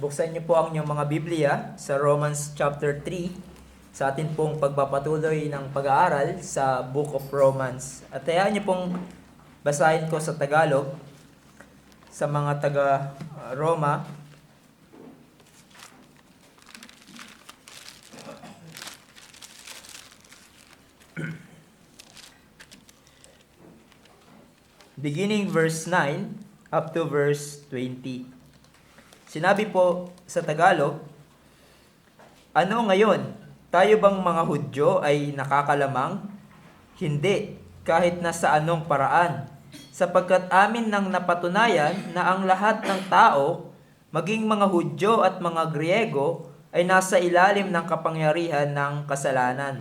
Buksan niyo po ang inyong mga Biblia sa Romans chapter 3 sa atin pong pagpapatuloy ng pag-aaral sa Book of Romans. At hayaan niyo pong basahin ko sa Tagalog sa mga taga-Roma. Beginning verse 9 up to verse 20. Sinabi po sa Tagalog, ano ngayon? Tayo bang mga Hudyo ay nakakalamang? Hindi, kahit na sa anong paraan. Sapagkat amin nang napatunayan na ang lahat ng tao, maging mga Hudyo at mga Griego, ay nasa ilalim ng kapangyarihan ng kasalanan.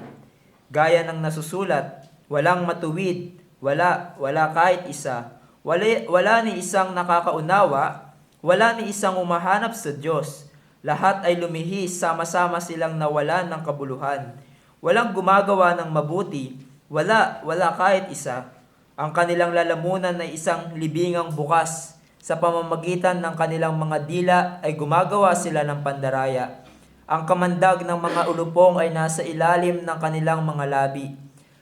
Gaya ng nasusulat, walang matuwid, wala kahit isa. Wala ni isang nakakaunawa, wala ni isang umahanap sa Diyos. Lahat ay lumihis, sama-sama silang nawalan ng kabuluhan. Walang gumagawa ng mabuti, wala kahit isa. Ang kanilang lalamunan ay isang libingang bukas. Sa pamamagitan ng kanilang mga dila ay gumagawa sila ng pandaraya. Ang kamandag ng mga ulupong ay nasa ilalim ng kanilang mga labi.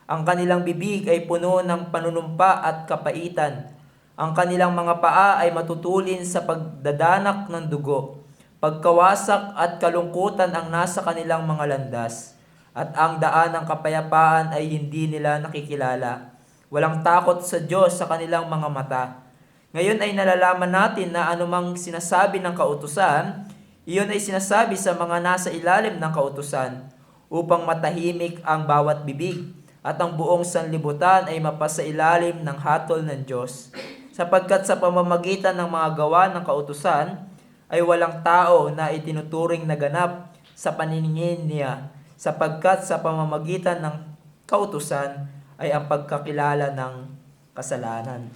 Ang kanilang bibig ay puno ng panunumpa at kapaitan. Ang kanilang mga paa ay matutulin sa pagdadanak ng dugo. Pagkawasak at kalungkutan ang nasa kanilang mga landas. At ang daan ng kapayapaan ay hindi nila nakikilala. Walang takot sa Diyos sa kanilang mga mata. Ngayon ay nalalaman natin na anumang sinasabi ng kautusan, iyon ay sinasabi sa mga nasa ilalim ng kautusan, upang matahimik ang bawat bibig, at ang buong sanlibutan ay mapasailalim ng hatol ng Diyos. Sapagkat sa pamamagitan ng mga gawa ng kautusan, ay walang tao na itinuturing na ganap sa paningin niya, sapagkat sa pamamagitan ng kautusan ay ang pagkakilala ng kasalanan.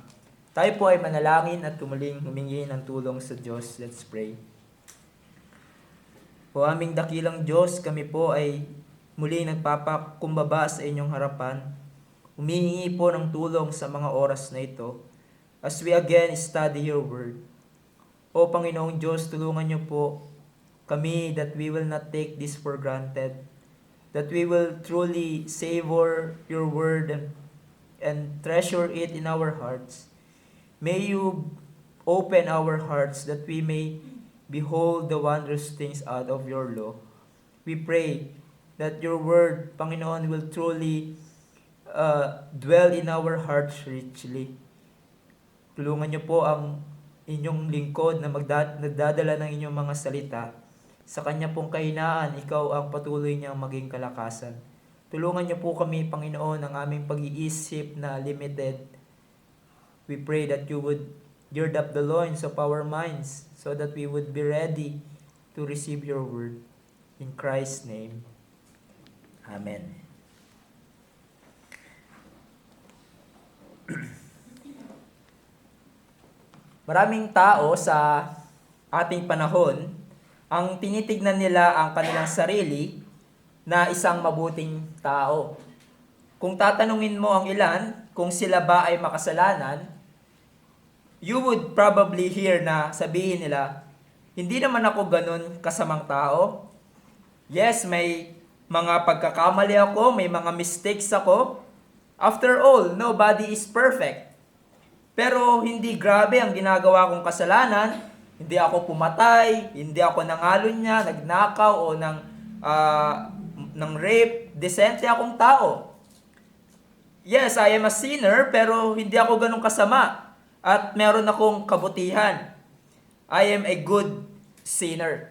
Tayo po ay manalangin at tumuling humingi ng tulong sa Diyos. Let's pray. O aming dakilang Diyos, kami po ay muli nagpapakumbaba sa inyong harapan. Humihingi po ng tulong sa mga oras na ito as we again study your word. O Panginoong Diyos, tulungan niyo po kami that we will not take this for granted, that we will truly savor your word and treasure it in our hearts. May you open our hearts that we may behold the wondrous things out of your law. We pray that your word, Panginoon, will truly dwell in our hearts richly. Tulungan niyo po ang inyong lingkod na nagdadala ng inyong mga salita. Sa kanya pong kahinaan, ikaw ang patuloy niyang maging kalakasan. Tulungan niyo po kami, Panginoon, ang aming pag-iisip na limited. We pray that you would gird up the loins of our minds so that we would be ready to receive your word. In Christ's name, Amen. Maraming tao sa ating panahon, ang tinitignan nila ang kanilang sarili na isang mabuting tao. Kung tatanungin mo ang ilan kung sila ba ay makasalanan, you would probably hear na sabihin nila, hindi naman ako ganun kasamang tao. Yes, may mga pagkakamali ako, may mga mistakes ako. After all, nobody is perfect. Pero hindi grabe ang ginagawa kong kasalanan. Hindi ako pumatay, hindi ako nangalon niya, nagnakaw o ng rape. Decente akong tao. Yes, I am a sinner, pero hindi ako ganun kasama. At meron akong kabutihan. I am a good sinner.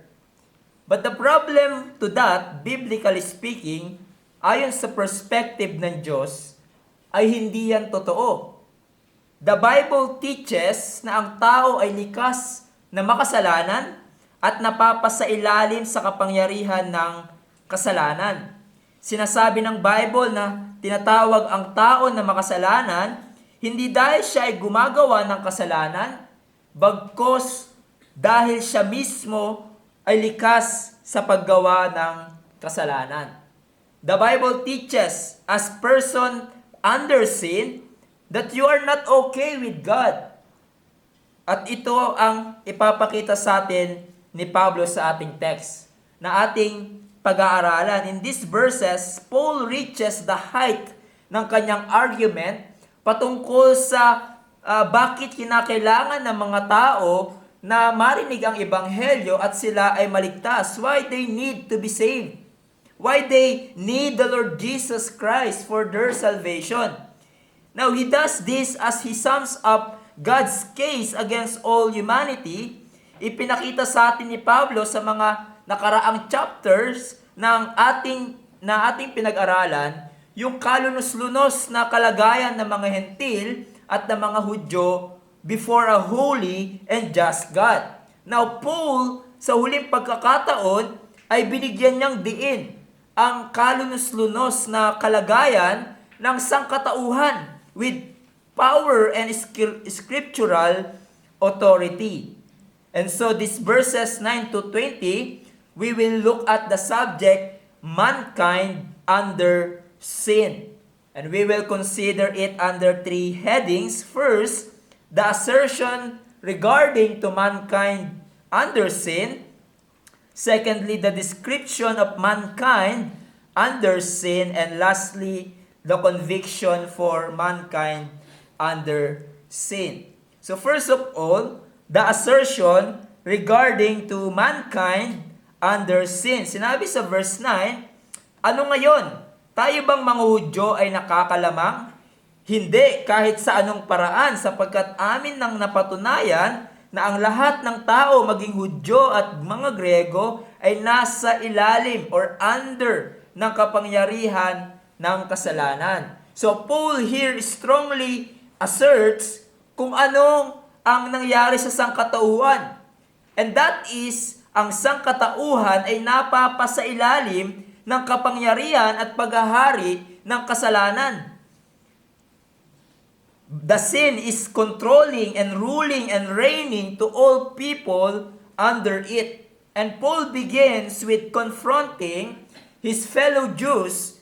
But the problem to that, biblically speaking, ayon sa perspective ng Diyos, ay hindi yan totoo. The Bible teaches na ang tao ay likas na makasalanan at napapasailalim sa kapangyarihan ng kasalanan. Sinasabi ng Bible na tinatawag ang tao na makasalanan hindi dahil siya ay gumagawa ng kasalanan, bagkus dahil siya mismo ay likas sa paggawa ng kasalanan. The Bible teaches as person under sin that you are not okay with God. At ito ang ipapakita sa atin ni Pablo sa ating text na ating pag-aaralan. In these verses, Paul reaches the height ng kanyang argument patungkol sa bakit kinakailangan ng mga tao na marinig ang ebanghelyo at sila ay maligtas. Why they need to be saved. Why they need the Lord Jesus Christ for their salvation. Now, he does this as he sums up God's case against all humanity. Ipinakita sa atin ni Pablo sa mga nakaraang chapters na ating pinag-aralan yung kalunos-lunos na kalagayan ng mga Hentil at ng mga Hudyo before a holy and just God. Now, Paul, sa huling pagkakataon, ay binigyan niyang diin ang kalunos-lunos na kalagayan ng sangkatauhan with power and scriptural authority. And so, these verses 9 to 20, we will look at the subject, mankind under sin. And we will consider it under three headings. First, the assertion regarding to mankind under sin. Secondly, the description of mankind under sin. And lastly, the conviction for mankind under sin. So first of all, the assertion regarding to mankind under sin. Sinabi sa verse 9, ano ngayon? Tayo bang mga Hudyo ay nakakalamang? Hindi, kahit sa anong paraan, sapagkat amin nang napatunayan na ang lahat ng tao, maging Hudyo at mga Grego, ay nasa ilalim or under ng kapangyarihan ng kasalanan. So Paul here strongly asserts kung anong ang nangyari sa sangkatauhan. And that is, ang sangkatauhan ay napapasailalim ng kapangyarihan at paghahari ng kasalanan. The sin is controlling and ruling and reigning to all people under it. And Paul begins with confronting his fellow Jews.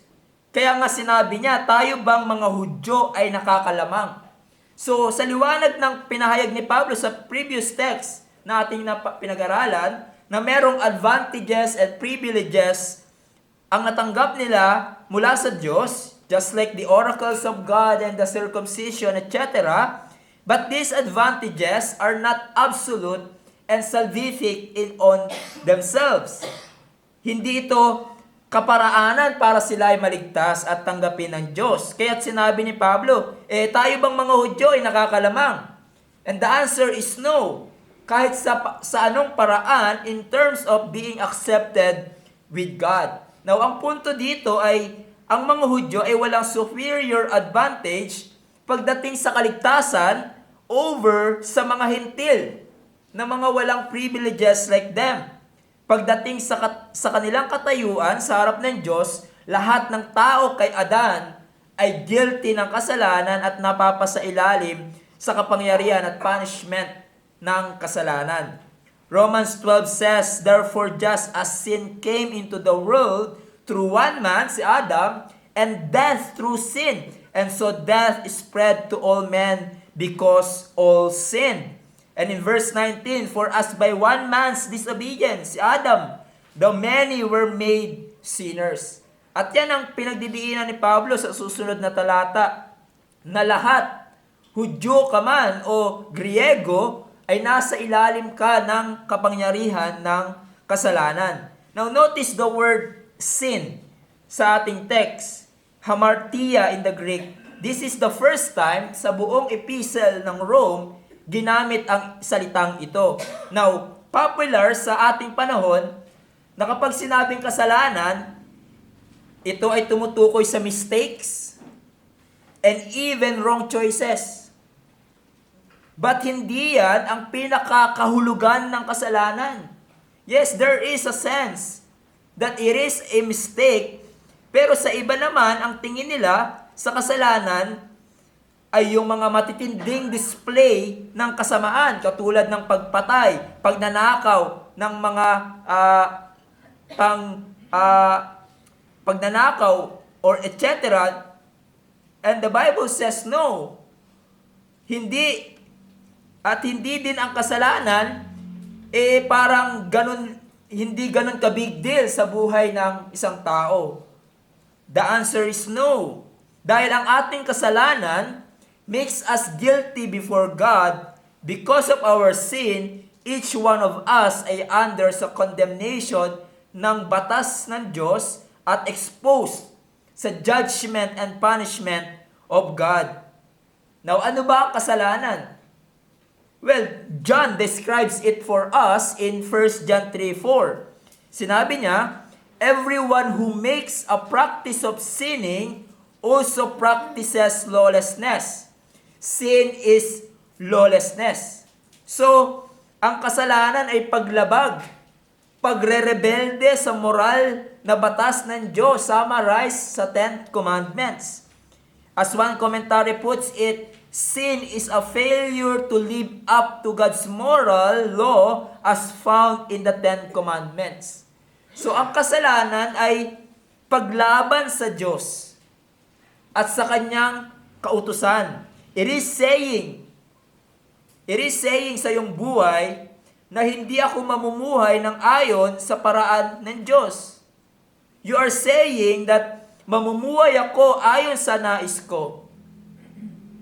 Kaya nga sinabi niya, tayo bang mga Hudyo ay nakakalamang? So, sa liwanag ng pinahayag ni Pablo sa previous text na ating pinag-aralan, na merong advantages and privileges ang natanggap nila mula sa Diyos, just like the oracles of God and the circumcision, etc. But these advantages are not absolute and salvific in on themselves. Hindi ito kaparaanan para sila ay maligtas at tanggapin ng Diyos. Kaya't sinabi ni Pablo, tayo bang mga Hudyo ay nakakalamang? And the answer is no. Kahit sa anong paraan in terms of being accepted with God. Now, ang punto dito ay, ang mga Hudyo ay walang superior advantage pagdating sa kaligtasan over sa mga Hentil na mga walang privileges like them. Pagdating sa kanilang katayuan sa harap ng Diyos, lahat ng tao kay Adan ay guilty ng kasalanan at napapasailalim sa kapangyarihan at punishment ng kasalanan. Romans 12 says, therefore just as sin came into the world through one man, si Adam, and death through sin. And so death is spread to all men because all sin. And in verse 19, for as by one man's disobedience, si Adam, the many were made sinners. At yan ang pinagdidiinan ni Pablo sa susunod na talata, na lahat, Hudyo ka man o Griego, ay nasa ilalim ka ng kapangyarihan ng kasalanan. Now notice the word sin sa ating text, hamartia in the Greek. This is the first time sa buong epistle ng Rome ginamit ang salitang ito. Now, popular sa ating panahon na kapag sinabing kasalanan, ito ay tumutukoy sa mistakes and even wrong choices. But hindi yan ang pinakakahulugan ng kasalanan. Yes, there is a sense that it is a mistake, pero sa iba naman, ang tingin nila sa kasalanan ay yung mga matitinding display ng kasamaan, katulad ng pagpatay, pagnanakaw ng mga pagnanakaw or etc. And the Bible says no. Hindi din ang kasalanan parang ganun, hindi ganun ka big deal sa buhay ng isang tao? The answer is no. Dahil ang ating kasalanan makes us guilty before God. Because of our sin, each one of us ay under sa condemnation ng batas ng Diyos at exposed sa judgment and punishment of God. Now, ano ba ang kasalanan? Well, John describes it for us in 1 John 3:4. Sinabi niya, everyone who makes a practice of sinning also practices lawlessness. Sin is lawlessness. So, ang kasalanan ay paglabag, pagre-rebelde sa moral na batas ng Diyos, summarized sa 10 Commandments. As one commentary puts it, sin is a failure to live up to God's moral law as found in the 10 Commandments. So, ang kasalanan ay paglaban sa Diyos at sa Kanyang kautusan. It is saying sa iyong buhay na hindi ako mamumuhay ng ayon sa paraan ng Diyos. You are saying that mamumuhay ako ayon sa nais ko.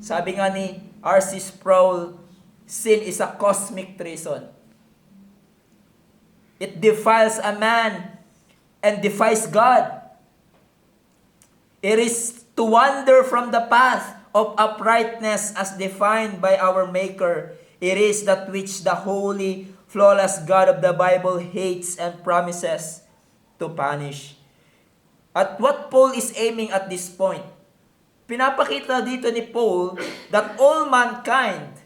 Sabi nga ni R.C. Sproul, sin is a cosmic treason. It defiles a man and defies God. It is to wander from the path of uprightness as defined by our Maker. It is that which the holy, flawless God of the Bible hates and promises to punish. At what Paul is aiming at this point, pinapakita dito ni Paul that all mankind,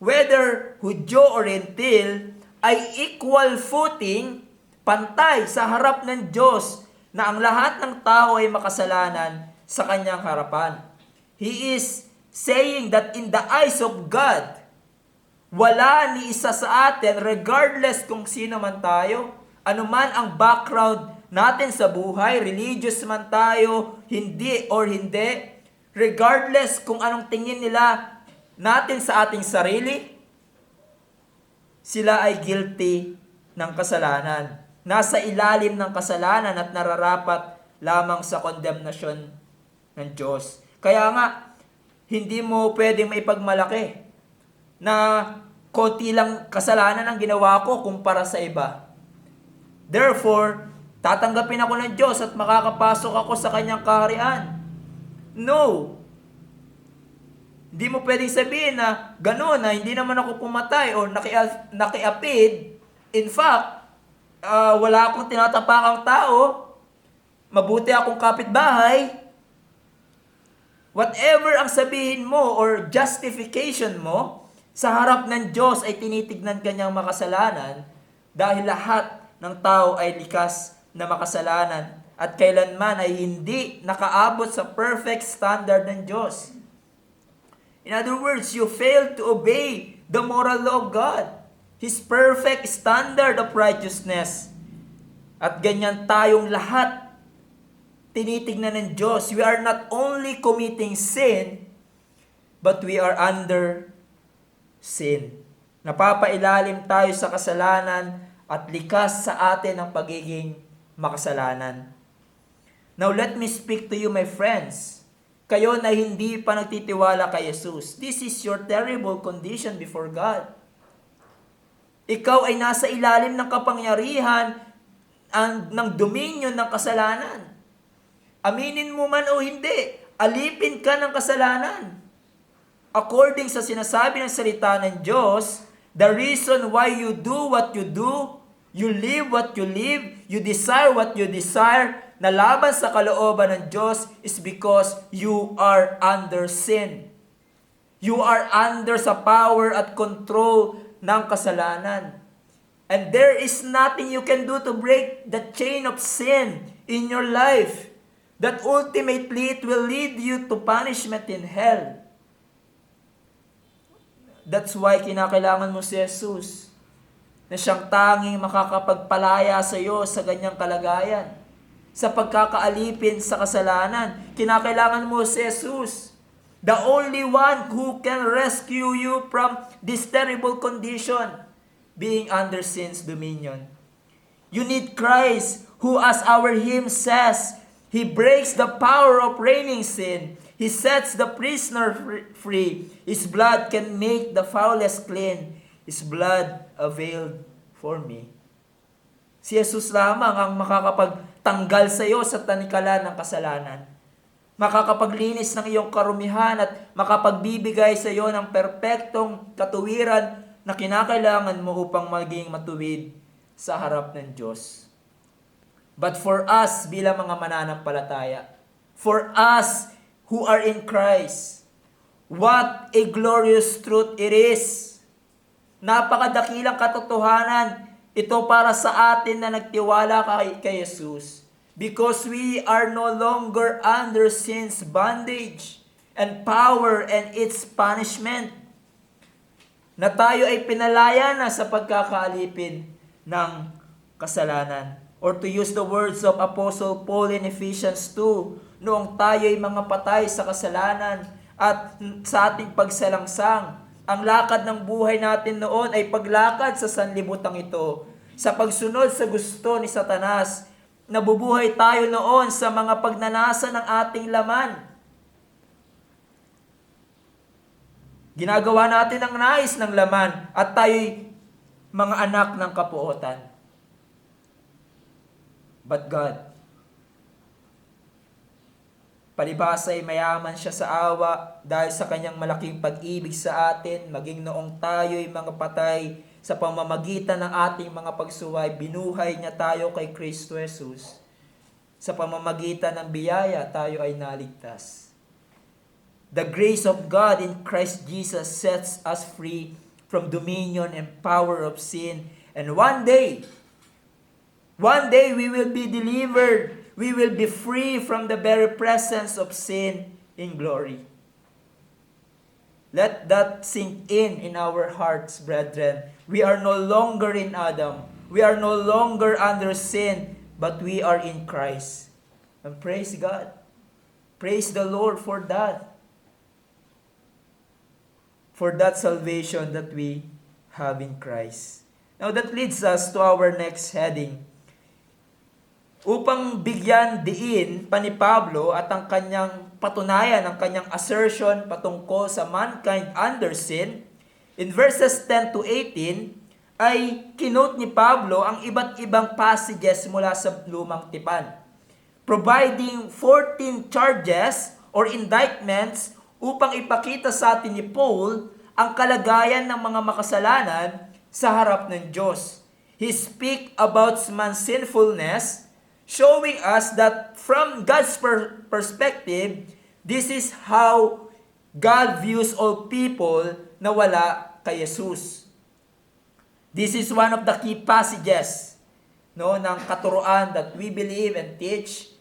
whether Hudyo or Gentil, ay equal footing, pantay sa harap ng Diyos, na ang lahat ng tao ay makasalanan sa kanyang harapan. He is saying that in the eyes of God, wala ni isa sa atin, regardless kung sino man tayo, anuman ang background natin sa buhay, religious man tayo, hindi or hindi, regardless kung anong tingin nila natin sa ating sarili, sila ay guilty ng kasalanan. Nasa ilalim ng kasalanan at nararapat lamang sa kondemnasyon ng Diyos. Kaya nga, hindi mo pwedeng maipagmalaki na konti lang kasalanan ang ginawa ko kumpara sa iba. Therefore, tatanggapin ako ng Diyos at makakapasok ako sa kanyang kaharian. No. Hindi mo pwedeng sabihin na gano'n, na hindi naman ako pumatay o nakiapid. In fact, wala akong tinatapakang tao. Mabuti akong kapitbahay. Whatever ang sabihin mo or justification mo, sa harap ng Diyos ay tinitignan kanyang makasalanan dahil lahat ng tao ay likas na makasalanan at kailanman ay hindi nakaabot sa perfect standard ng Diyos. In other words, you fail to obey the moral law of God, His perfect standard of righteousness. At ganyan tayong lahat tinitignan ng Diyos. We are not only committing sin, but we are under sin. Napapailalim tayo sa kasalanan at likas sa atin ang pagiging makasalanan. Now let me speak to you, my friends. Kayo na hindi pa nagtitiwala kay Jesus. This is your terrible condition before God. Ikaw ay nasa ilalim ng kapangyarihan ng dominion ng kasalanan. Aminin mo man o hindi, alipin ka ng kasalanan. According sa sinasabi ng salita ng Diyos, the reason why you do what you do, you live what you live, you desire what you desire, na laban sa kalooban ng Diyos is because you are under sin. You are under sa power at control ng kasalanan. And there is nothing you can do to break the chain of sin in your life. That ultimately it will lead you to punishment in hell. That's why kinakailangan mo si Jesus, na siyang tanging makakapagpalaya sa iyo sa ganyang kalagayan. Sa pagkakaalipin sa kasalanan, kinakailangan mo si Jesus, the only one who can rescue you from this terrible condition. being under sin's dominion. You need Christ, who, as our hymn says, He breaks the power of reigning sin. He sets the prisoner free. His blood can make the foulest clean. His blood availed for me. Si Jesus lamang ang makakapagtanggal sa iyo sa tanikalan ng kasalanan. Makakapaglinis ng iyong karumihan at makapagbibigay sa iyo ng perpektong katuwiran na kinakailangan mo upang maging matuwid sa harap ng Diyos. But for us bilang mga mananampalataya, for us who are in Christ, what a glorious truth it is. Napakadakilang katotohanan ito para sa atin na nagtiwala kay Jesus. Because we are no longer under sin's bondage and power and its punishment. Na tayo ay pinalaya na sa pagkakaalipin ng kasalanan. Or to use the words of Apostle Paul in Ephesians 2, noong tayo ay mga patay sa kasalanan at sa ating pagsalangsang, ang lakad ng buhay natin noon ay paglakad sa sanlibutan ito. Sa pagsunod sa gusto ni Satanas, nabubuhay tayo noon sa mga pagnanasa ng ating laman. Ginagawa natin ang nais ng laman at tayo'y mga anak ng kapuotan. But God, palibhasa ay mayaman siya sa awa dahil sa kanyang malaking pag-ibig sa atin, maging noong tayo'y mga patay sa pamamagitan ng ating mga pagsuway, binuhay niya tayo kay Kristo Jesus. Sa pamamagitan ng biyaya, tayo ay naligtas. The grace of God in Christ Jesus sets us free from dominion and power of sin. And one day we will be delivered. We will be free from the very presence of sin in glory. Let that sink in our hearts, brethren. We are no longer in Adam. We are no longer under sin, but we are in Christ. And praise God. Praise the Lord for that. For that salvation that we have in Christ. Now that leads us to our next heading. Upang bigyan diin pa ni Pablo at ang kanyang patunayan, ang kanyang assertion patungkol sa mankind under sin, in verses 10 to 18, ay kinote ni Pablo ang iba't ibang passages mula sa Lumang Tipan, providing 14 charges or indictments upang ipakita sa atin ni Paul ang kalagayan ng mga makasalanan sa harap ng Diyos. He speak about man's sinfulness, showing us that from God's perspective, this is how God views all people na wala kay Jesus. This is one of the key passages ng katuruan that we believe and teach,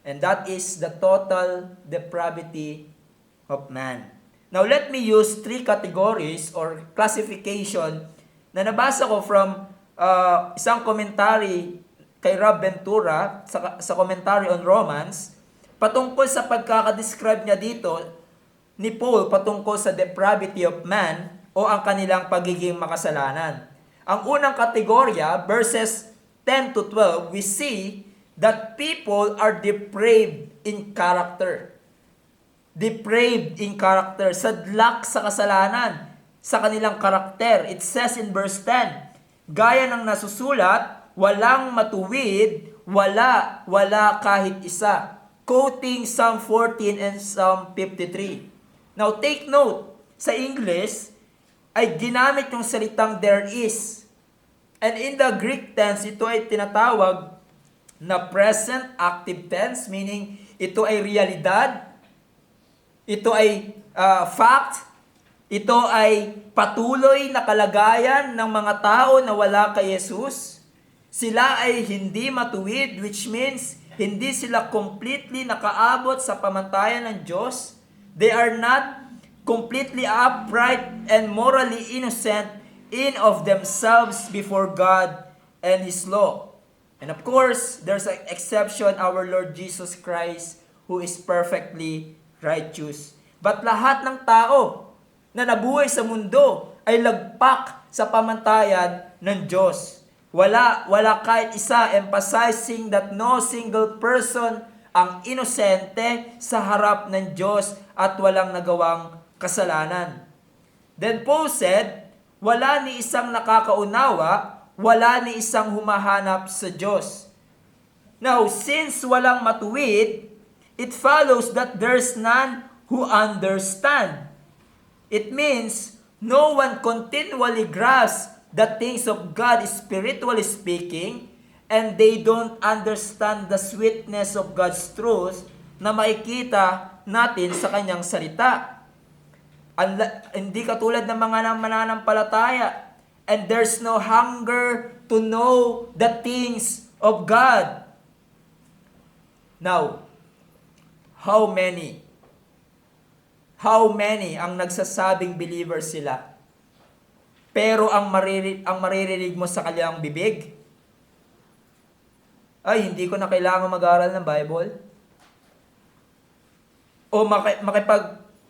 and that is the total depravity of man. Now, let me use 3 categories or classification na nabasa ko from isang commentary kay Rob Ventura sa commentary on Romans patungkol sa pagkakadescribe niya dito ni Paul patungkol sa depravity of man o ang kanilang pagiging makasalanan. Ang unang kategorya, verses 10 to 12, we see that people are depraved in character. Depraved in character, sadlak sa kasalanan, sa kanilang karakter. It says in verse 10, gaya ng nasusulat, walang matuwid, wala kahit isa. Quoting Psalm 14 and Psalm 53. Now take note, sa English, ay ginamit yung salitang there is. And in the Greek tense, ito ay tinatawag na present active tense, meaning ito ay realidad, ito ay fact, ito ay patuloy na kalagayan ng mga tao na wala kay Jesus. Sila ay hindi matuwid, which means hindi sila completely nakaabot sa pamantayan ng Diyos. They are not completely upright and morally innocent in of themselves before God and His law. And of course, there's an exception, our Lord Jesus Christ, who is perfectly righteous. But lahat ng tao na nabuhay sa mundo ay lagpak sa pamantayan ng Diyos. Wala kahit isa emphasizing that no single person ang inosente sa harap ng Diyos at walang nagawang kasalanan. Then Paul said, wala ni isang nakakaunawa, wala ni isang humahanap sa Diyos. Now, since walang matuwid, it follows that there's none who understand. It means no one continually grasps the things of God spiritually speaking, and they don't understand the sweetness of God's truth na makikita natin sa kanyang salita. Hindi katulad ng mga mananampalataya, and there's no hunger to know the things of God. Now, how many ang nagsasabing believer sila? Pero ang maririnig mo sa kanilang bibig, ay, hindi ko na kailangan mag-aral ng Bible. O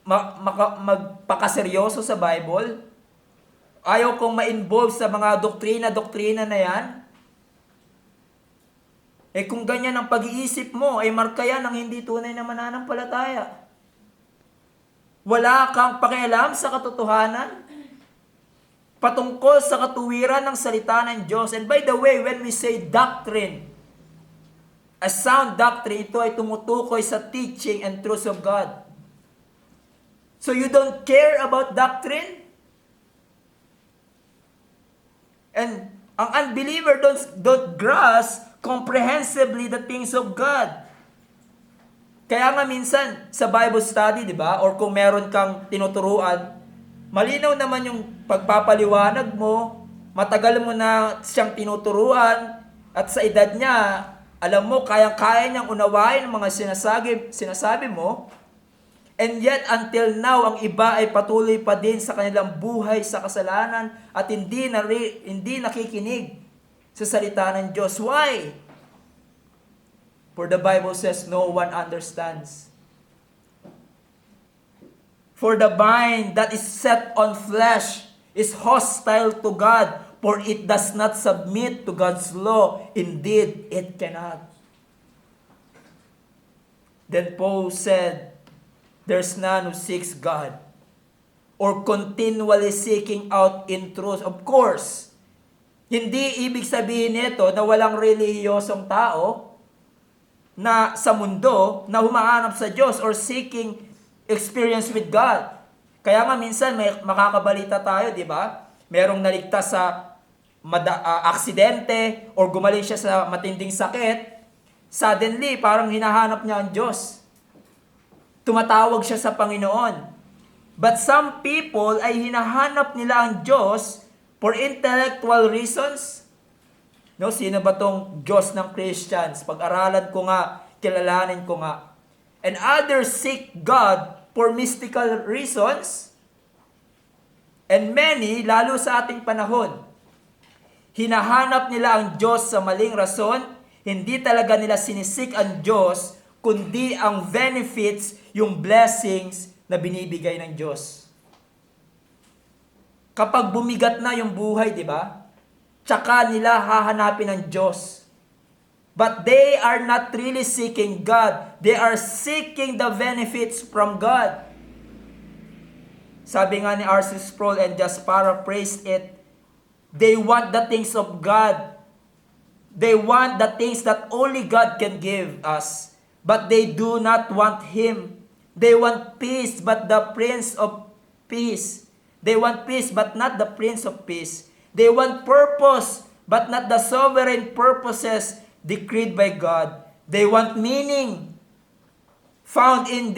magpakaseryoso sa Bible. Ayaw kong ma-involve sa mga doktrina na yan. Kung ganyan ang pag-iisip mo, ay marka yan ang hindi tunay na mananampalataya. Wala kang pakialam sa katotohanan patungkol sa katuwiran ng salita ng Diyos. And by the way, when we say doctrine, a sound doctrine, ito ay tumutukoy sa teaching and truths of God. So you don't care about doctrine? And ang unbeliever don't grasp comprehensively the things of God. Kaya nga minsan sa Bible study, di ba? Or kung meron kang tinuturuan, malinaw naman yung pagpapaliwanag mo, matagal mo na siyang tinuturuan, at sa edad niya, alam mo, kayang-kaya niyang unawain ang mga sinasabi mo, and yet until now, ang iba ay patuloy pa din sa kanilang buhay sa kasalanan at hindi nakikinig sa salita ng Diyos. Why? For the Bible says, no one understands. For the mind that is set on flesh is hostile to God, for it does not submit to God's law. Indeed, it cannot. Then Paul said, there's none who seeks God or continually seeking out in truth. Of course, hindi ibig sabihin nito na walang relihiyosong tao na sa mundo na humahanap sa Diyos or seeking experience with God. Kaya nga minsan may makakabalita tayo, di ba? Merong naligtas sa aksidente or gumaling siya sa matinding sakit. Suddenly, parang hinahanap niya ang Diyos. Tumatawag siya sa Panginoon. But some people ay hinahanap nila ang Diyos for intellectual reasons. No, sino ba tong Diyos ng Christians? Pag-aralan ko nga, kilalanin ko nga. And others seek God for mystical reasons. And many, lalo sa ating panahon, hinahanap nila ang Diyos sa maling rason. Hindi talaga nila sinisik ang Diyos, kundi ang benefits, yung blessings na binibigay ng Diyos. Kapag bumigat na yung buhay, di ba? Tsaka nila hahanapin ang Diyos. But they are not really seeking God. They are seeking the benefits from God. Sabi nga ni R.C. Sproul, and just paraphrased it, they want the things of God. They want the things that only God can give us. But they do not want Him. They want peace, but the Prince of Peace. They want peace, but not the Prince of Peace. They want purpose, but not the sovereign purposes decreed by God. They want meaning found in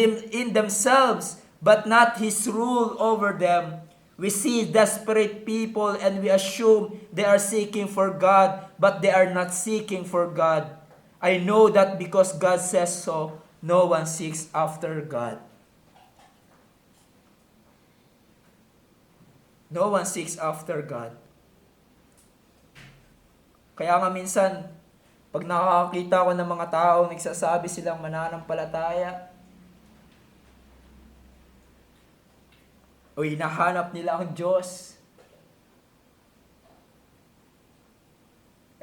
themselves, but not His rule over them. We see desperate people and we assume they are seeking for God, but they are not seeking for God. I know that because God says so, no one seeks after God. No one seeks after God. Kaya nga minsan, pag nakakakita ko ng mga taong nagsasabi silang mananampalataya, o hinahanap nila ang Diyos,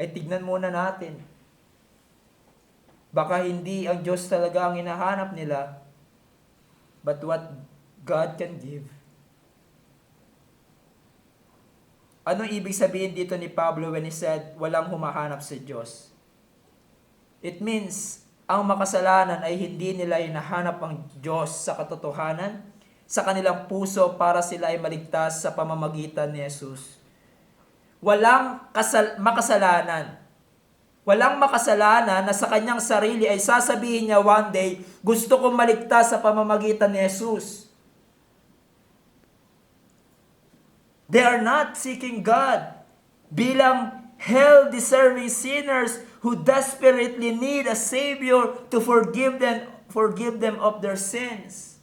ay tignan muna natin. Baka hindi ang Diyos talaga ang hinahanap nila, but what God can give. Ano ibig sabihin dito ni Pablo when he said, walang humahanap sa Diyos? It means, ang makasalanan ay hindi nila hinahanap ang Diyos sa katotohanan, sa kanilang puso para sila ay maligtas sa pamamagitan ni Jesus. Walang makasalanan. Walang makasalanan na sa kanyang sarili ay sasabihin niya one day, gusto kong maligtas sa pamamagitan ni Jesus. They are not seeking God bilang hell-deserving sinners who desperately need a Savior to forgive them of their sins.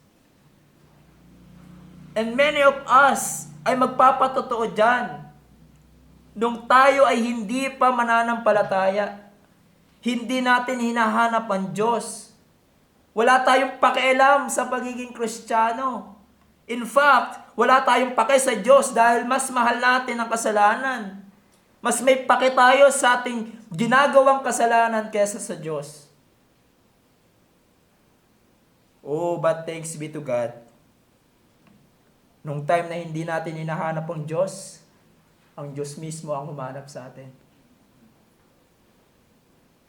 And many of us ay magpapatotoo dyan. Nung tayo ay hindi pa mananampalataya, hindi natin hinahanap ang Diyos. Wala tayong pakialam sa pagiging Kristiyano. In fact, wala tayong pake sa Diyos dahil mas mahal natin ang kasalanan. Mas may pake tayo sa ating ginagawang kasalanan kaysa sa Diyos. Oh, but thanks be to God. Nung time na hindi natin hinahanap ang Diyos mismo ang humanap sa atin.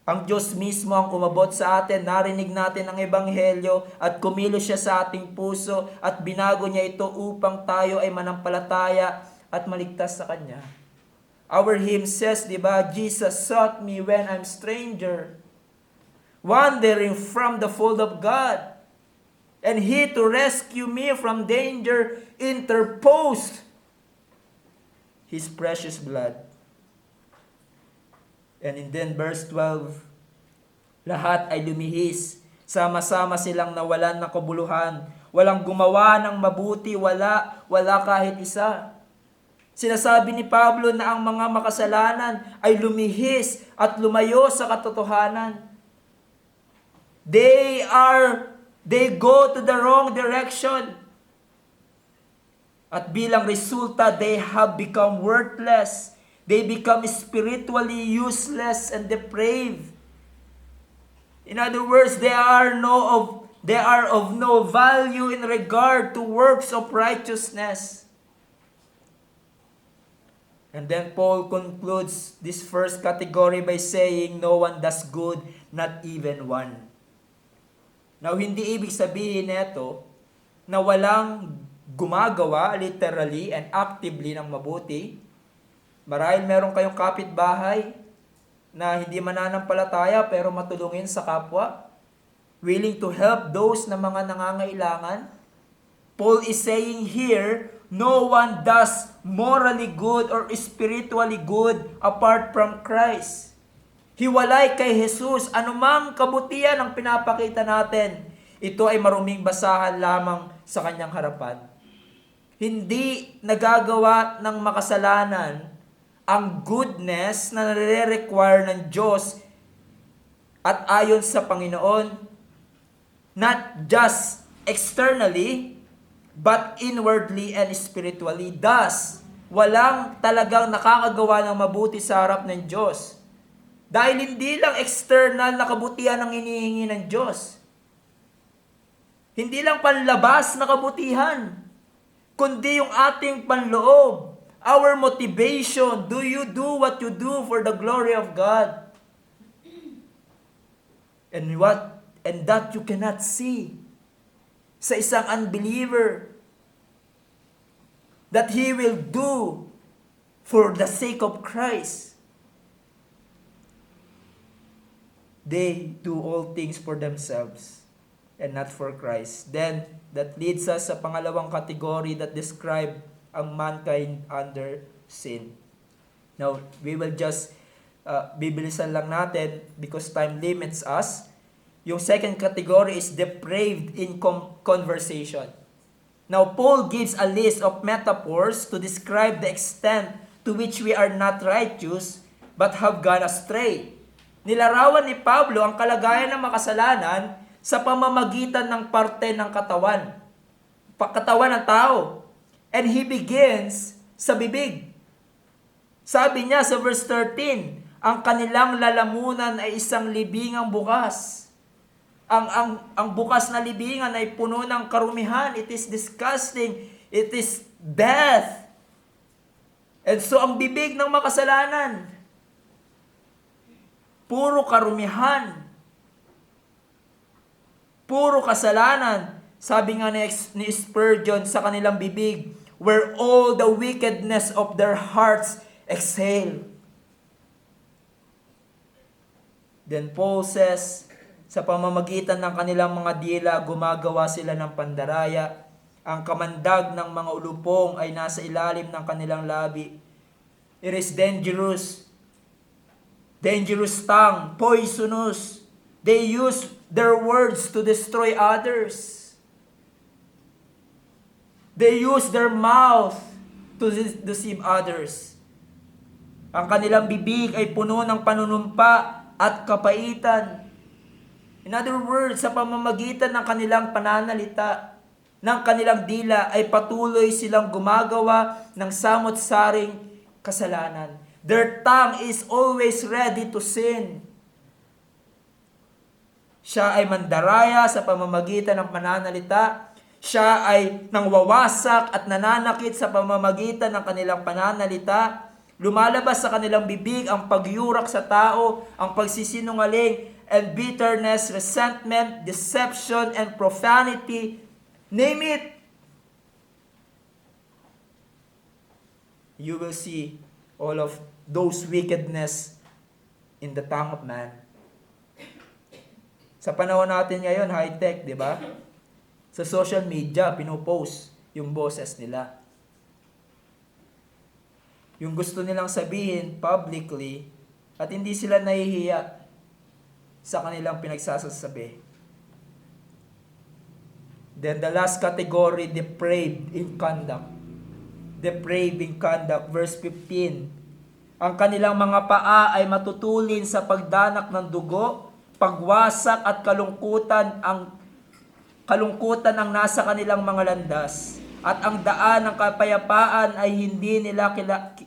Ang Diyos mismo ang umabot sa atin, narinig natin ang Ebanghelyo at kumilos siya sa ating puso at binago niya ito upang tayo ay manampalataya at maligtas sa Kanya. Our hymn says, diba, Jesus sought me when I'm stranger, wandering from the fold of God, and He to rescue me from danger interposed His precious blood. And then verse 12, lahat ay lumihis, sama-sama silang nawalan ng kabuluhan, walang gumawa ng mabuti, wala kahit isa. Sinasabi ni Pablo na ang mga makasalanan ay lumihis at lumayo sa katotohanan. They go to the wrong direction. At bilang resulta, they have become worthless. They become spiritually useless and depraved. In other words, they are of no value in regard to works of righteousness. And then Paul concludes this first category by saying, no one does good, not even one. Now, hindi ibig sabihin nito na walang gumagawa literally and actively ng mabuti. Marahil meron kayong kapitbahay na hindi mananampalataya pero matulungin sa kapwa, willing to help those na mga nangangailangan. Paul is saying here, no one does morally good or spiritually good apart from Christ. Hiwalay kay Jesus, anumang kabutihan ang pinapakita natin, ito ay maruming basahan lamang sa kanyang harapan. Hindi nagagawa ng makasalanan ang goodness na nare-require ng Diyos at ayon sa Panginoon, not just externally, but inwardly and spiritually. Thus, walang talagang nakakagawa ng mabuti sa harap ng Diyos. Dahil hindi lang external na kabutihan ang hinihingi ng Diyos. Hindi lang panlabas na kabutihan, kundi yung ating panloob. Our motivation, do you do what you do for the glory of God? And that you cannot see sa isang unbeliever that he will do for the sake of Christ. They do all things for themselves and not for Christ. Then, that leads us sa pangalawang category that describe ang mankind under sin. Now, we will just bibilisan lang natin because time limits us. Yung second category is depraved in conversation. Now, Paul gives a list of metaphors to describe the extent to which we are not righteous but have gone astray. Nilarawan ni Pablo ang kalagayan ng makasalanan sa pamamagitan ng parte ng katawan ng tao. And he begins sa bibig. Sabi niya sa verse 13, Ang kanilang lalamunan ay isang libingang bukas. Ang bukas na libingan ay puno ng karumihan. It is disgusting. It is death. And so ang bibig ng makasalanan, puro karumihan, puro kasalanan. Sabi nga ni Spurgeon sa kanilang bibig, where all the wickedness of their hearts exhale. Then Paul says, sa pamamagitan ng kanilang mga dila, gumagawa sila ng pandaraya. Ang kamandag ng mga ulupong ay nasa ilalim ng kanilang labi. It is dangerous. Dangerous tongue, poisonous. They use their words to destroy others. They use their mouth to deceive others. Ang kanilang bibig ay puno ng panunumpa at kapaitan. In other words, sa pamamagitan ng kanilang pananalita, ng kanilang dila, ay patuloy silang gumagawa ng samot-saring kasalanan. Their tongue is always ready to sin. Siya ay mandaraya sa pamamagitan ng pananalita. Siya ay nangwawasak at nananakit sa pamamagitan ng kanilang pananalita. Lumalabas sa kanilang bibig ang pagyurak sa tao, ang pagsisinungaling, and bitterness, resentment, deception, and profanity. Name it. You will see all of those wickedness in the tongue of man. Sa panahon natin ngayon, high-tech, di ba? Sa social media, pinopost yung boses nila. Yung gusto nilang sabihin publicly at hindi sila nahihiya sa kanilang pinagsasasabi. Then the last category, depraved in conduct. Depraved in conduct, verse 15. Ang kanilang mga paa ay matutulin sa pagdanak ng dugo, pagwasak at kalungkutan ang nasa kanilang mga landas. At ang daan ng kapayapaan ay hindi nila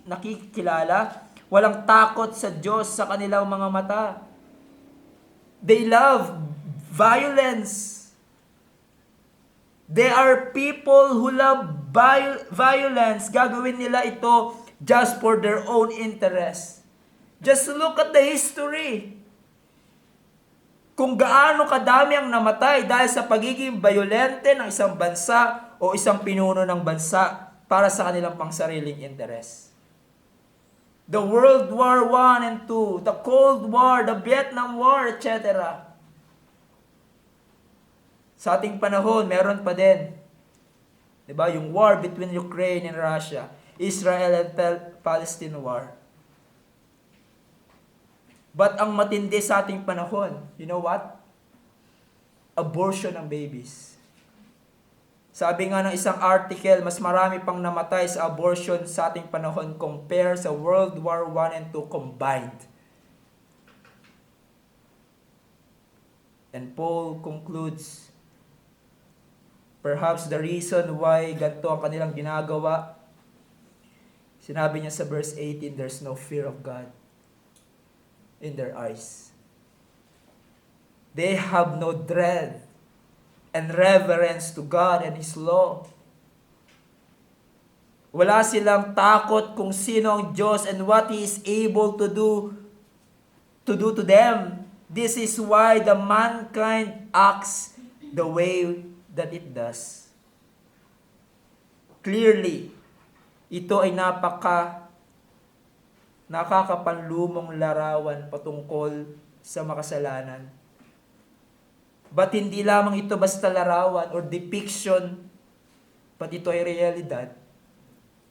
nakikilala. Walang takot sa Diyos sa kanilang mga mata. They love violence. They are people who love violence. Gagawin nila ito just for their own interest. Just look at the history. Kung gaano kadami ang namatay dahil sa pagiging violente ng isang bansa o isang pinuno ng bansa para sa kanilang pangsariling interest. The World War I and II, the Cold War, the Vietnam War, etc. Sa ating panahon, meron pa din. Diba? Yung war between Ukraine and Russia. Israel and Palestine war. But ang matindi sa ating panahon, you know what? Abortion ng babies. Sabi nga ng isang article, mas marami pang namatay sa abortion sa ating panahon compare sa World War I and II combined. And Paul concludes, perhaps the reason why ganito ang kanilang ginagawa, sinabi niya sa verse 18, there's no fear of God in their eyes. They have no dread and reverence to God and His law. Wala silang takot kung sino ang Diyos and what He is able to do to them. This is why the mankind acts the way that it does. Clearly, ito ay nakakapanlumong larawan patungkol sa makasalanan. But hindi lamang ito basta larawan or depiction, but ito ay realidad.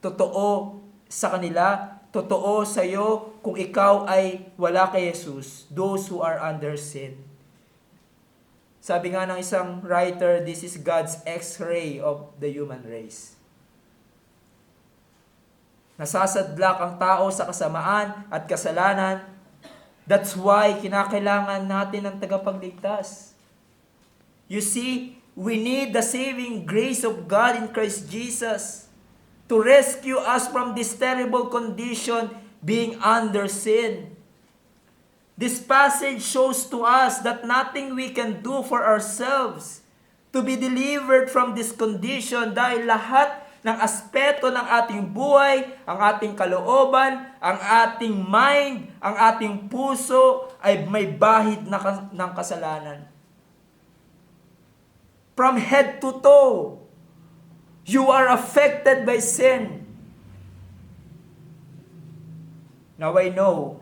Totoo sa kanila, totoo sa iyo kung ikaw ay wala kay Jesus, those who are under sin. Sabi nga ng isang writer, this is God's X-ray of the human race. Nasasadlak ang tao sa kasamaan at kasalanan. That's why kinakailangan natin ng tagapagligtas. You see, we need the saving grace of God in Christ Jesus to rescue us from this terrible condition being under sin. This passage shows to us that nothing we can do for ourselves to be delivered from this condition dahil lahat ng aspeto ng ating buhay, ang ating kalooban, ang ating mind, ang ating puso ay may bahid ng kasalanan. From head to toe, you are affected by sin. Now I know,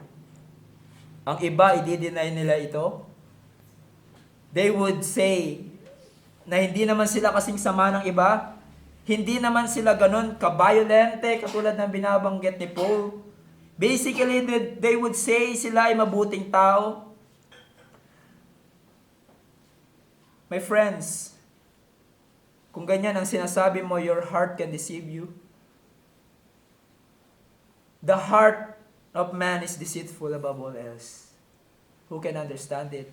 ang iba, i-deny nila ito. They would say na hindi naman sila kasing sama ng iba. Hindi naman sila ganun ka-violente katulad ng binabanggit ni Paul. Basically, they would say sila ay mabuting tao. My friends, kung ganyan ang sinasabi mo, your heart can deceive you. The heart of man is deceitful above all else. Who can understand it?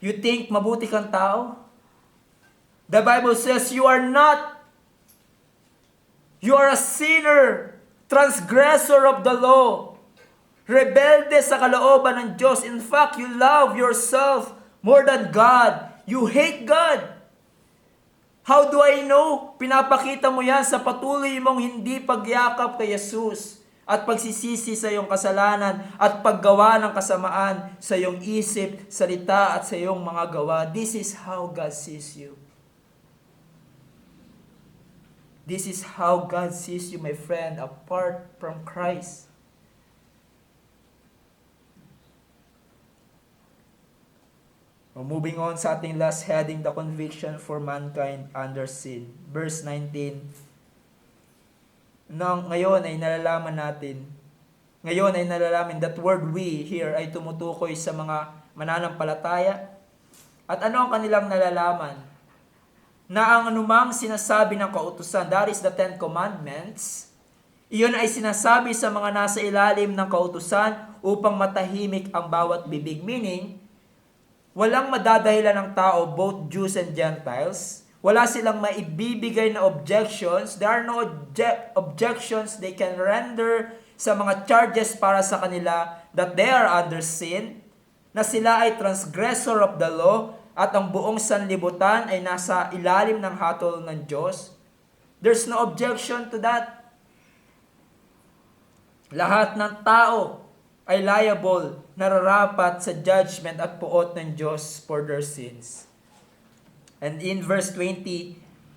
You think mabuti kang tao? The Bible says you are not. You are a sinner, transgressor of the law, rebelde sa kalooban ng Diyos. In fact, you love yourself more than God. You hate God. How do I know? Pinapakita mo yan sa patuloy mong hindi pagyakap kay Jesus at pagsisisi sa iyong kasalanan at paggawa ng kasamaan sa iyong isip, salita at sa iyong mga gawa. This is how God sees you. This is how God sees you, my friend, apart from Christ. Moving on sa ating last heading, the conviction for mankind under sin. Verse 19. Ngayon ay nalalaman that word we here ay tumutukoy sa mga mananampalataya. At ano ang kanilang nalalaman? Na ang anumang sinasabi ng kautusan, that is the Ten Commandments, iyon ay sinasabi sa mga nasa ilalim ng kautusan upang matahimik ang bawat bibig. Meaning, walang madadahilan ng tao, both Jews and Gentiles. Wala silang maibibigay na objections. There are no objections they can render sa mga charges para sa kanila that they are under sin, na sila ay transgressor of the law, at ang buong sanlibutan ay nasa ilalim ng hatol ng Diyos. There's no objection to that. Lahat ng tao ay liable, nararapat sa judgment at puot ng Diyos for their sins. And in verse 20,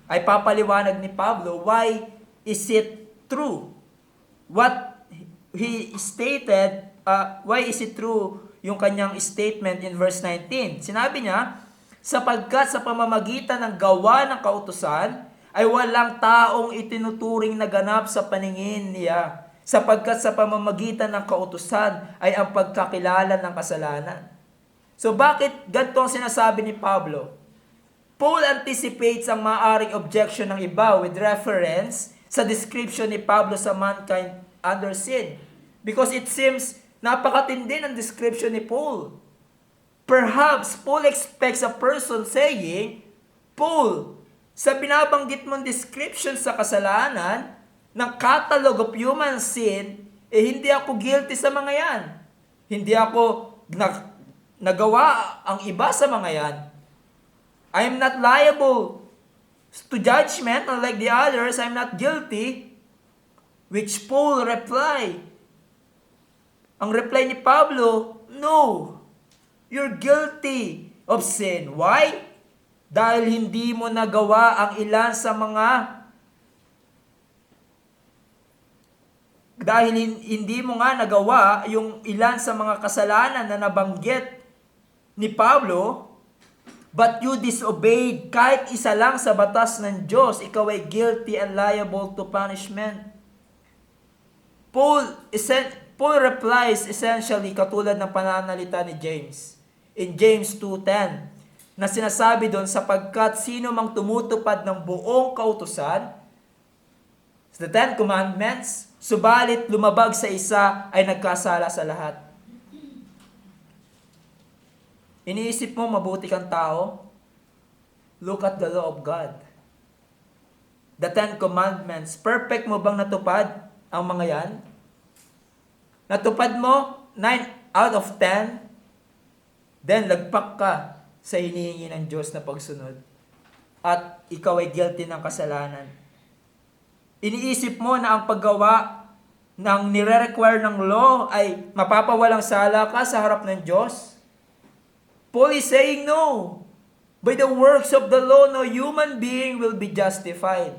ay papaliwanag ni Pablo, why is it true? What he stated, why is it true yung kanyang statement in verse 19? Sinabi niya, sapagkat sa pamamagitan ng gawa ng kautusan, ay walang taong itinuturing na ganap sa paningin niya. Sapagkat sa pamamagitan ng kautusan ay ang pagkakilala ng kasalanan. So bakit ganito ang sinasabi ni Pablo? Paul anticipates ang maaaring objection ng iba with reference sa description ni Pablo sa mankind under sin. Because it seems napakatindi ng description ni Paul. Perhaps Paul expects a person saying, Paul, sa binabanggit mong description sa kasalanan, ng catalog of human sin, hindi ako guilty sa mga yan. Hindi ako nagawa ang iba sa mga yan. I am not liable to judgment unlike the others. I am not guilty. Which Paul reply. Ang reply ni Pablo, no. You're guilty of sin. Why? Dahil hindi mo nagawa ang ilan sa mga hindi mo nga nagawa yung ilan sa mga kasalanan na nabanggit ni Pablo, but you disobeyed kahit isa lang sa batas ng Diyos, ikaw ay guilty and liable to punishment. Paul replies essentially katulad ng pananalita ni James. In James 2:10, na sinasabi doon, sapagkat sino mang tumutupad ng buong kautusan, the Ten Commandments, subalit lumabag sa isa ay nagkasala sa lahat. Iniisip mo mabuti kang tao? Look at the law of God. The Ten Commandments, perfect mo bang natupad ang mga yan? Natupad mo? out of 10, then lagpak ka sa hinihingi ng Diyos na pagsunod. At ikaw ay guilty ng kasalanan. Iniisip mo na ang paggawa ng nire-require ng law ay mapapawalang sala ka sa harap ng Diyos? Paul is saying no. By the works of the law, no human being will be justified.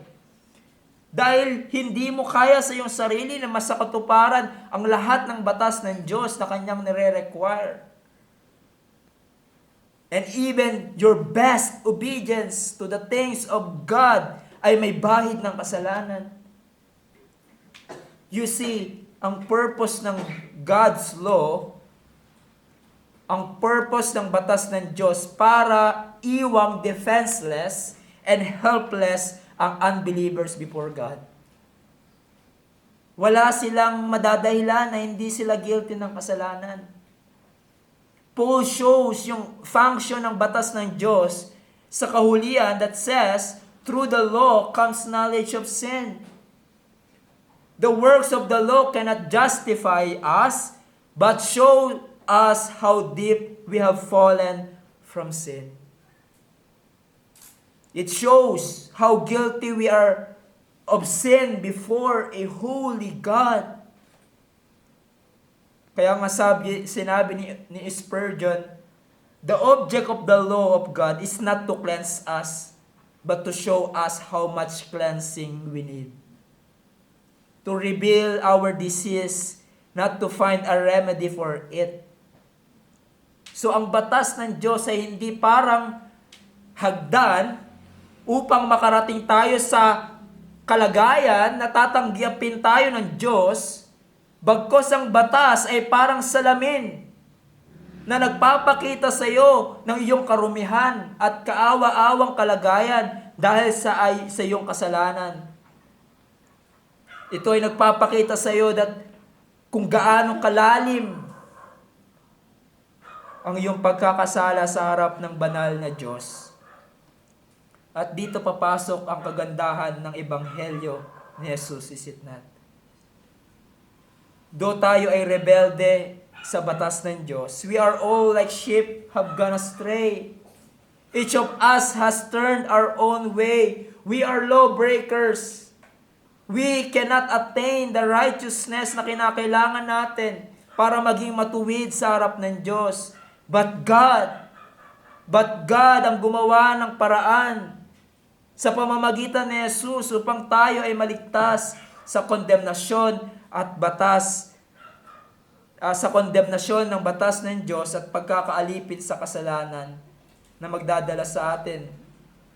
Dahil hindi mo kaya sa iyong sarili na masakatuparan ang lahat ng batas ng Diyos na kanyang nire-require. And even your best obedience to the things of God ay may bahid ng kasalanan. You see, ang purpose ng God's law, ang purpose ng batas ng Diyos para iwang defenseless and helpless ang unbelievers before God. Wala silang madadahilan na hindi sila guilty ng kasalanan. Paul shows yung function ng batas ng Diyos sa kahulian that says, through the law comes knowledge of sin. The works of the law cannot justify us, but show us how deep we have fallen from sin. It shows how guilty we are of sin before a holy God. Kaya nga sinabi ni Spurgeon, the object of the law of God is not to cleanse us, but to show us how much cleansing we need. To reveal our disease, not to find a remedy for it. So ang batas ng Diyos ay hindi parang hagdan upang makarating tayo sa kalagayan na tatanggapin tayo ng Diyos, bagkos ang batas ay parang salamin na nagpapakita sa iyo ng iyong karumihan at kaawa-awang kalagayan dahil sa iyong kasalanan. Ito ay nagpapakita sa iyo kung gaano kalalim ang iyong pagkakasala sa harap ng banal na Diyos. At dito papasok ang kagandahan ng Ebanghelyo ni Jesus, is it not? Though tayo ay rebelde sa batas ng Diyos, we are all like sheep have gone astray. Each of us has turned our own way. We are lawbreakers. We cannot attain the righteousness na kinakailangan natin para maging matuwid sa harap ng Diyos. But God ang gumawa ng paraan sa pamamagitan ni Jesus upang tayo ay maligtas sa kondemnasyon at batas, sa kondemnasyon ng batas ng Diyos at pagkakaalipin sa kasalanan na magdadala sa atin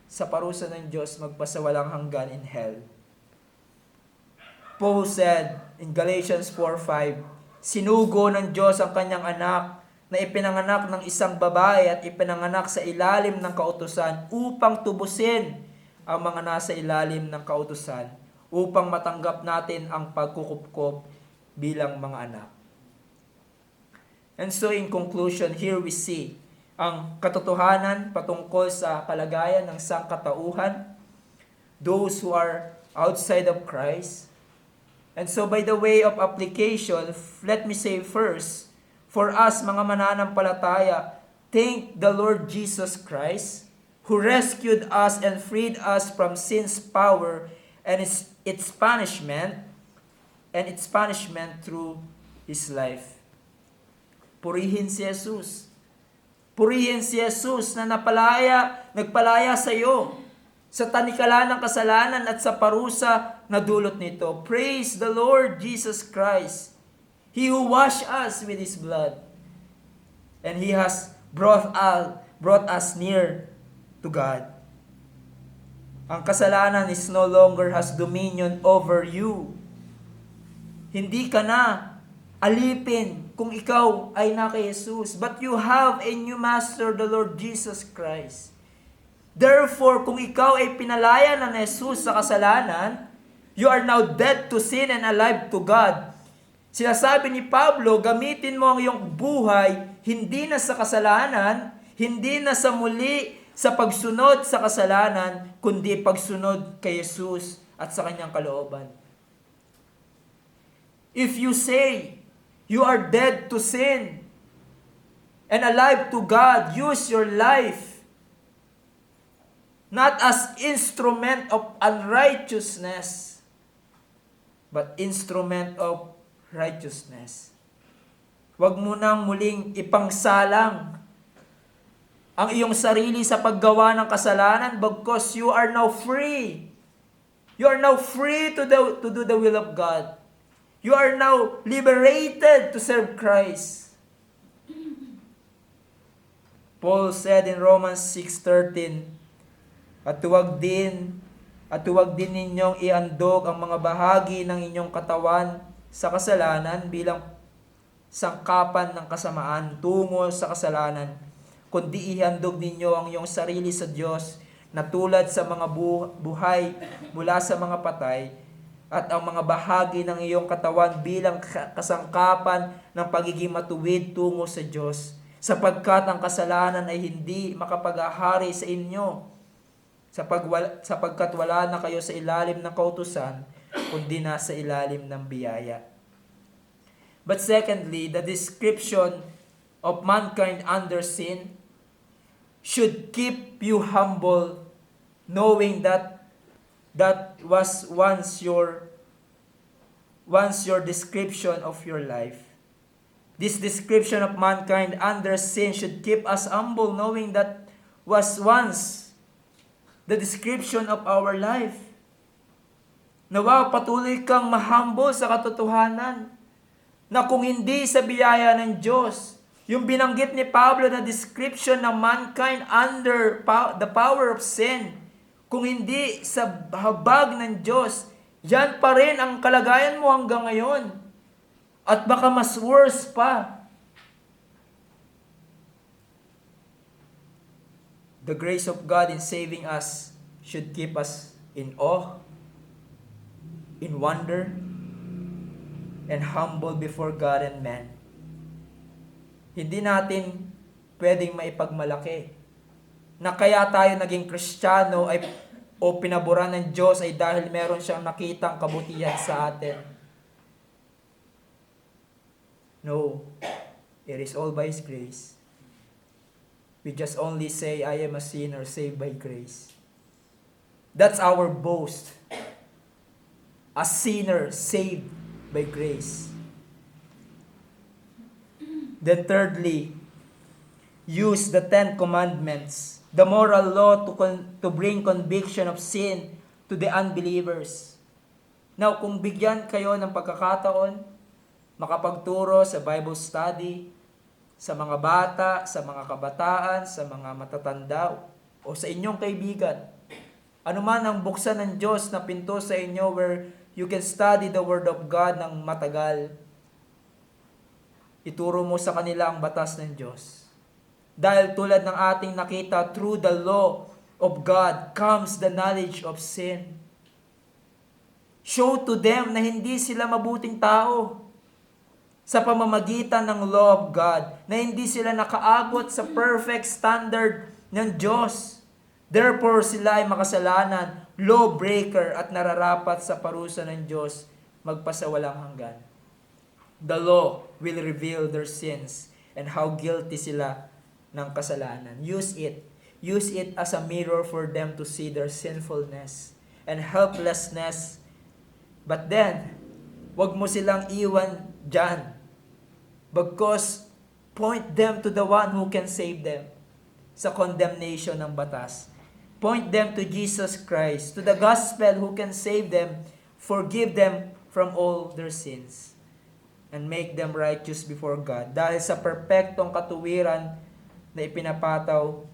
sa parusa ng Diyos magpasawalang hanggan in hell. Paul said in Galatians 4:5, sinugo ng Diyos ang kanyang anak na ipinanganak ng isang babae at ipinanganak sa ilalim ng kautusan upang tubusin ang mga nasa ilalim ng kautusan upang matanggap natin ang pagkukupkop bilang mga anak. And so in conclusion, here we see ang katotohanan patungkol sa kalagayan ng sangkatauhan, those who are outside of Christ. And so by the way of application, let me say first, for us mga mananampalataya, thank the Lord Jesus Christ, who rescued us and freed us from sin's power and its punishment through His life. Purihin si Jesus. Purihin si Jesus na nagpalaya sa iyo sa tanikala ng kasalanan at sa parusa na dulot nito. Praise the Lord Jesus Christ, He who washed us with His blood, and He has brought us near to God. Ang kasalanan is no longer has dominion over you. Hindi ka na alipin kung ikaw ay na kay Jesus, but you have a new master, the Lord Jesus Christ. Therefore, kung ikaw ay pinalaya ng Jesus sa kasalanan, you are now dead to sin and alive to God. Sinasabi ni Pablo, gamitin mo ang iyong buhay hindi na sa kasalanan, hindi na sa muli sa pagsunod sa kasalanan, kundi pagsunod kay Jesus at sa kanyang kalooban. If you say you are dead to sin, and alive to God. Use your life not as instrument of unrighteousness, but instrument of righteousness. Huwag mo nang muling ipangsalang ang iyong sarili sa paggawa ng kasalanan because you are now free. You are now free to do the will of God. You are now liberated to serve Christ. Paul said in Romans 6:13, At huwag din ninyong iandog ang mga bahagi ng inyong katawan sa kasalanan bilang sangkapan ng kasamaan tungo sa kasalanan, kundi ihandog ninyo ang iyong sarili sa Diyos na tulad sa mga buhay mula sa mga patay, at ang mga bahagi ng iyong katawan bilang kasangkapan ng pagiging matuwid tungo sa Diyos, sapagkat ang kasalanan ay hindi makapag-ahari sa inyo, sapagkat wala na kayo sa ilalim ng kautusan, kundi nasa ilalim ng biyaya. But secondly, the description of mankind under sin should keep you humble, knowing that was once your description of your life. This description of mankind under sin should keep us humble, knowing that was once the description of our life. Nawa patuloy kang mahumble sa katotohanan na kung hindi sa biyaya ng Diyos, yung binanggit ni Pablo na description ng mankind under the power of sin, kung hindi sa habag ng Diyos, yan pa rin ang kalagayan mo hanggang ngayon. At baka mas worse pa. The grace of God in saving us should keep us in awe, in wonder, and humble before God and man. Hindi natin pwedeng maipagmalaki na kaya tayo naging Kristiyano o pinaboran ng Diyos ay dahil meron siyang nakitang kabutihan sa atin. No, it is all by His grace. We just only say, I am a sinner saved by grace. That's our boast. A sinner saved by grace. Then thirdly, use the 10 commandments, the moral law to bring conviction of sin to the unbelievers. Now, kung bigyan kayo ng pagkakataon, makapagturo sa Bible study, sa mga bata, sa mga kabataan, sa mga matatanda, o sa inyong kaibigan, ano man ang buksan ng Diyos na pinto sa inyo where you can study the Word of God ng matagal, ituro mo sa kanila ang batas ng Diyos. Dahil tulad ng ating nakita, through the law of God comes the knowledge of sin. Show to them na hindi sila mabuting tao sa pamamagitan ng law of God, na hindi sila nakaabot sa perfect standard ng Diyos. Therefore, sila ay makasalanan, lawbreaker, at nararapat sa parusa ng Diyos magpasawalang hanggan. The law will reveal their sins and how guilty sila ng kasalanan. Use it. Use it as a mirror for them to see their sinfulness and helplessness. But then, wag mo silang iwan dyan. Because point them to the one who can save them sa condemnation ng batas. Point them to Jesus Christ, to the gospel who can save them, forgive them from all their sins, and make them righteous before God. Dahil sa perpektong katuwiran na ipinapataw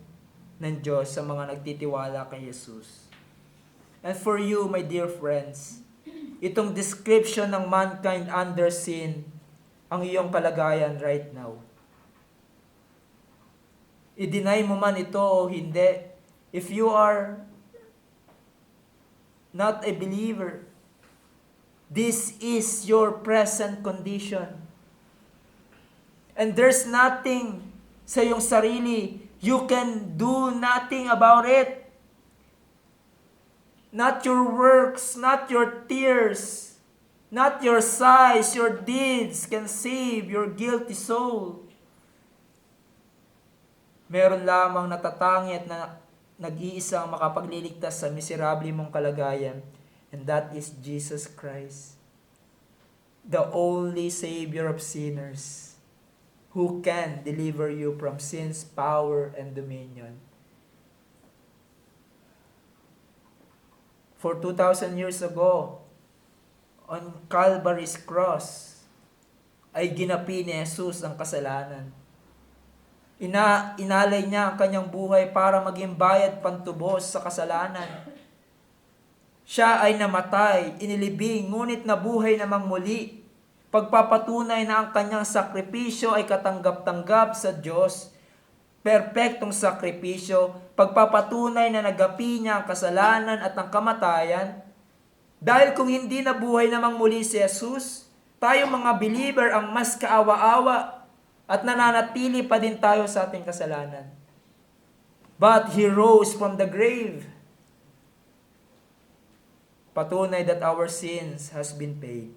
ng Diyos sa mga nagtitiwala kay Jesus. And for you, my dear friends, itong description ng mankind under sin, ang iyong kalagayan right now. I-deny mo man ito o hindi, if you are not a believer, this is your present condition. And there's nothing sa iyong sarili, you can do nothing about it. Not your works, not your tears, not your sighs, your deeds can save your guilty soul. Meron lamang natatangi at nag-iisang makapagliligtas sa miserable mong kalagayan, and that is Jesus Christ, the only Savior of sinners, who can deliver you from sin's power and dominion. For 2,000 years ago, on Calvary's cross, ay ginapi ni Jesus ang kasalanan. Inalay niya ang kanyang buhay para maging bayad pantubos sa kasalanan. Siya ay namatay, inilibing, ngunit nabuhay namang muli. Pagpapatunay na ang kanyang sakripisyo ay katanggap-tanggap sa Diyos. Perpektong sakripisyo, pagpapatunay na nagapi niya ang kasalanan at ang kamatayan. Dahil kung hindi nabuhay namang muli si Jesus, tayo mga believer ang mas kaawa-awa at nananatili pa din tayo sa ating kasalanan. But He rose from the grave. Patunay that our sins has been paid.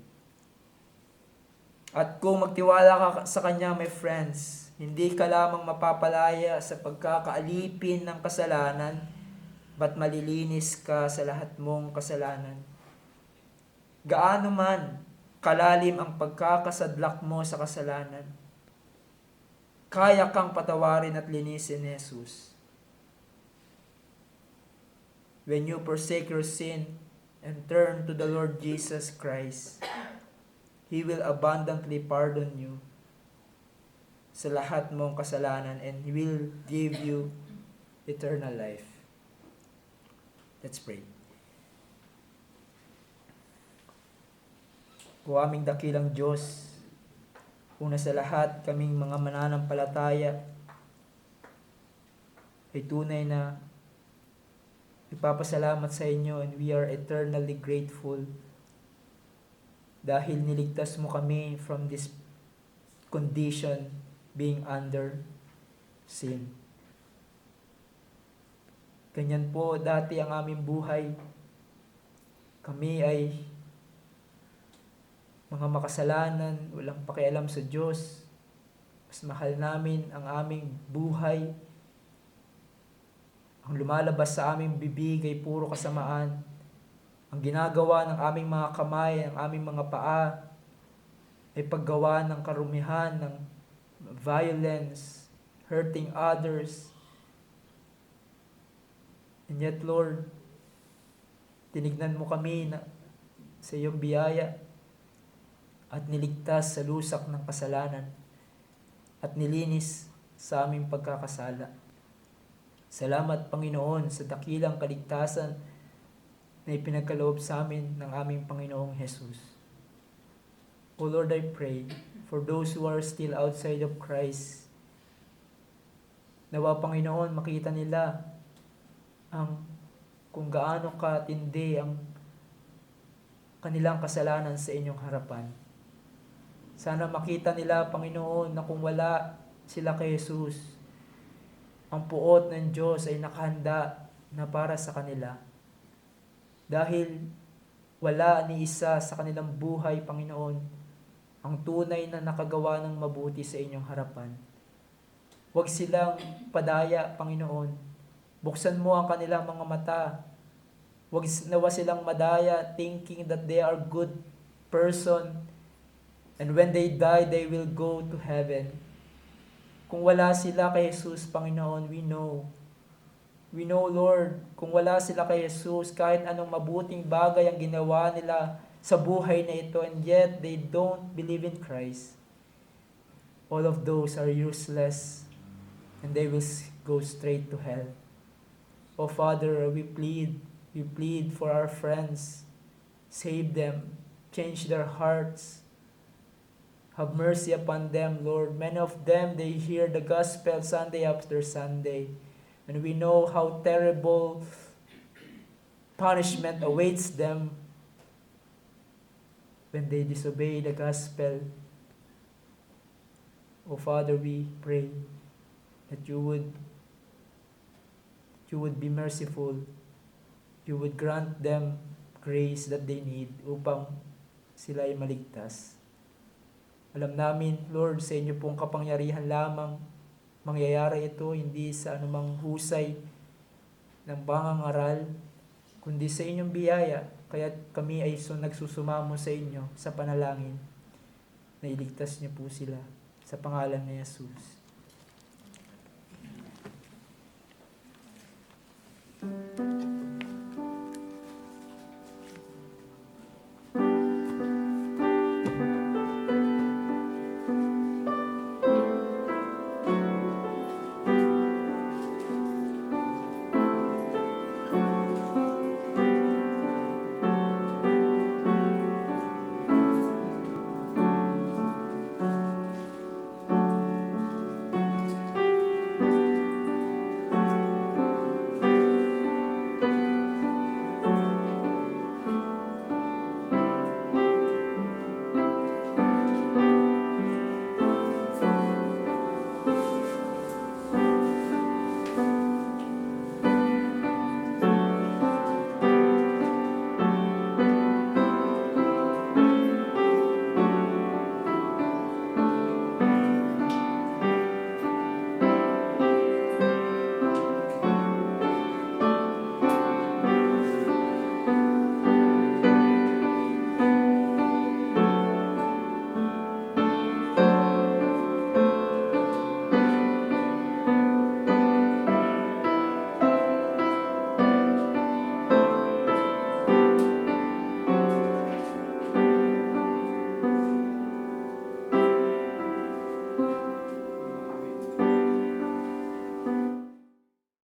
At kung magtiwala ka sa Kanya, my friends, hindi ka lamang mapapalaya sa pagkakaalipin ng kasalanan, but malilinis ka sa lahat mong kasalanan. Gaano man kalalim ang pagkakasadlak mo sa kasalanan, kaya kang patawarin at linisin ni Jesus. When you forsake your sin and turn to the Lord Jesus Christ, He will abundantly pardon you sa lahat mong kasalanan and He will give you eternal life. Let's pray. O aming dakilang Diyos, una sa lahat, kaming mga mananampalataya ay tunay na ipapasalamat sa inyo, and we are eternally grateful dahil niligtas mo kami from this condition, being under sin. Ganyan po dati ang aming buhay. Kami ay mga makasalanan, walang pakialam sa Diyos. Mas mahal namin ang aming buhay. Ang lumalabas sa aming bibig ay puro kasamaan. Ang ginagawa ng aming mga kamay, ang aming mga paa, ay paggawa ng karumihan, ng violence, hurting others. And yet, Lord, tinignan mo kami na sa iyong biyaya at niligtas sa lusak ng kasalanan at nilinis sa aming pagkakasala. Salamat, Panginoon, sa dakilang kaligtasan na ipinagkaloob sa amin ng aming Panginoong Jesus. O Lord, I pray for those who are still outside of Christ. Nawa, Panginoon, makita nila kung gaano katindi ang kanilang kasalanan sa inyong harapan. Sana makita nila, Panginoon, na kung wala sila kay Jesus, ang puot ng Diyos ay nakahanda na para sa kanila. Dahil wala ni isa sa kanilang buhay, Panginoon, ang tunay na nakagawa ng mabuti sa inyong harapan. Huwag silang padaya, Panginoon. Buksan mo ang kanilang mga mata. Huwag nawa silang madaya thinking that they are good person, and when they die, they will go to heaven. Kung wala sila kay Jesus, Panginoon, we know, Lord, kung wala sila kay Jesus, kahit anong mabuting bagay ang ginawa nila sa buhay na ito, and yet they don't believe in Christ, all of those are useless, and they will go straight to hell. Oh Father, we plead for our friends. Save them, change their hearts. Have mercy upon them, Lord. Many of them, they hear the gospel Sunday after Sunday. And we know how terrible punishment awaits them when they disobey the gospel. Oh Father, we pray that you would be merciful. You would grant them grace that they need upang sila ay maligtas. Alam namin, Lord, sa inyo pong kapangyarihan lamang mangyayari ito hindi sa anumang husay ng pangangaral, kundi sa inyong biyaya. Kaya kami ay nagsusumamo sa inyo sa panalangin na iligtas niyo po sila sa pangalan ni Jesus.